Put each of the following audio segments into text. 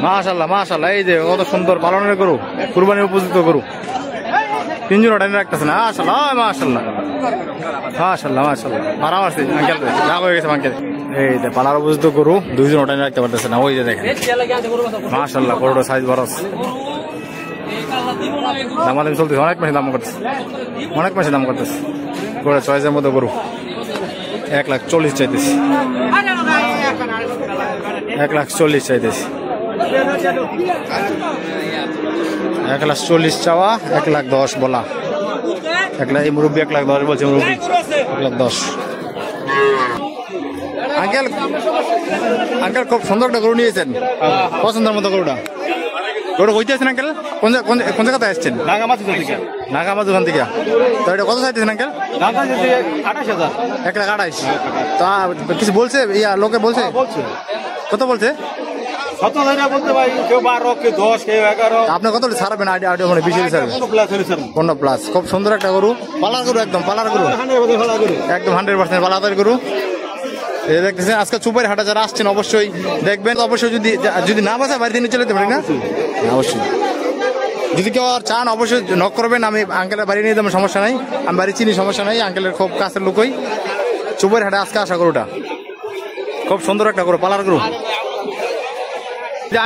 মাশাআল্লাহ মাশাআল্লাহ, এই যে কত সুন্দর পালনের গরু, কুরবানির উপযুক্ত গরু। তিনজন টাইনে রাখতেছে না, মাশাআল্লাহ মাশাআল্লাহ মাশাআল্লাহ মাশাআল্লাহ। মারা মারছে আঙ্কেল, রাগ হয়ে গেছে আঙ্কেল। এই যে পালার উপযুক্ত গরু, দুইজন টাইনে রাখতে পারতেছে না। ওই যে দেখেন মাশাআল্লাহ, গরুটা সাইজ বড়, দামাদামি চলতেছে, অনেক বেশি দাম করতেছে, অনেক বেশি দাম করতেছে। গরু চয়েসের মতো গরু 1,40,000 চাইতেছি, 1,40,000 চাইতেছি। 1,40,000 চাওয়া, 1,10,000 বলা। এই মুরব্বী 1,10,000 বলছে, মুরব্বী 1,10,000। আঙ্কেল আঙ্কেল খুব সুন্দর একটা গরু নিয়েছেন, পছন্দের মতো গরুটা। গরু কইতে আছেন আঙ্কেল? কোন জায়গাতে আসছেন? নাগামাজ ওখান থেকে। তো এটা কত চাইতেছেন আঙ্কেল? 1,28,000। তা কিছু বলছে লোকে বলছে? কত বলছে? আপনার কত ছাড়বেন? পনেরো প্লাস। খুব সুন্দর একটা গরু, পালার গরু, একদম পালার গরু, একদম 100% পালাদার গরু। দেখতেছেন আজকে চুপার হাটে যারা আসছেন অবশ্যই দেখবেন। অবশ্যই যদি না বাসা বাড়িতে নিয়ে চলে যেতে পারি না, অবশ্যই যদি কেউ আর চান অবশ্যই নক করবেন। আমি আঙ্কেলের বাড়ি নিয়ে যাবো, সমস্যা নাই। আমি বাড়ি চিনি, সমস্যা নাই। আঙ্কেলের খুব কাছের লোকই। চুপার হাটে আজকে আসা গরুটা খুব সুন্দর একটা গরু, পালার গরু।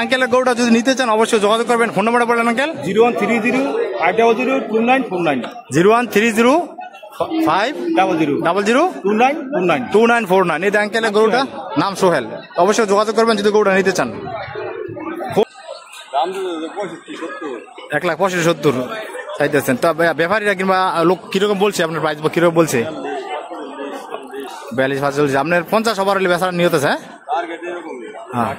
আঙ্কেলের গরুটা যদি নিতে চান অবশ্যই যোগাযোগ করবেন। ফোন নাম্বারটা বললেন আঙ্কেল? 0130500299 013050002949। এই আঙ্কেলের গরুটা নাম সোহেল, অবশ্যই যোগাযোগ করবেন যদি গরুটা নিতে চান। 1,65,000 চাইতেছেন। তা ব্যাপারীরা কিংবা লোক কিরকম বলছে আপনার প্রাইস, বা কিরকম বলছে? 42,500 চলছে। আপনার 50 ওভার হলে বেচার নিয়ত আছে? হ্যাঁ,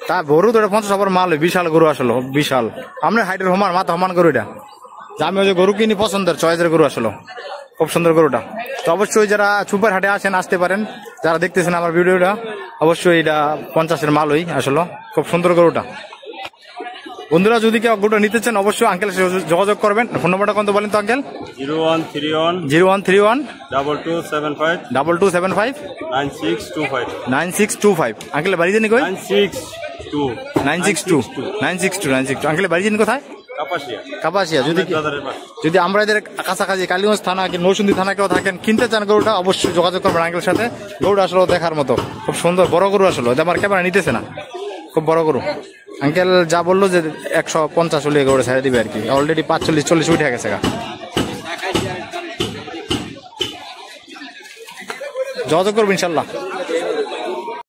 তা গরু তো 50 ওভার মাল, বিশাল গরু আসলো, বিশাল। আপনার হাইটের সমান, মাথা সমান গরু এটা। আমি ওই যে গরু কিনি পছন্দের, চয়েসের গরু আসলো, খুব সুন্দর গরুটা। তো অবশ্যই যারা সুপার হাটে আসেন আসতে পারেন। যারা দেখতেছেন আমার ভিডিওটা অবশ্যই এটা 50-এর মালই আসলো, খুব সুন্দর গরুটা। বন্ধুরা যদি কেউ গরুটা নিতে চান অবশ্যই আঙ্কেলের সাথে যোগাযোগ করবেন। ফোন নাম্বারটা কত বলেন তো আঙ্কেল? 0131 2275 2275 9625। আঙ্কেলের বাড়ি জানি কই? 962 আঙ্কেলের বাড়ি জানি কোথায়? কাপাসিয়া। যদি আমরা এদের কাছাকাছি কালীগঞ্জ থানা কি নৌসুন্দি থানা কেউ থাকেন, কিনতে চান গরুটা অবশ্যই যোগাযোগ করবেন আঙ্কেলের সাথে। গরুটা আসলে দেখার মতো, খুব সুন্দর বড় গরু আসলে। আমার ক্যামেরা নিতেছে না, খুব বড় গরু। আঙ্কেল যা বললো যে 150 হলে গরু ছেড়ে দিবে আর কি। অলরেডি 45-40 উঠে গেছে। যোগাযোগ করবো ইনশাল্লাহ।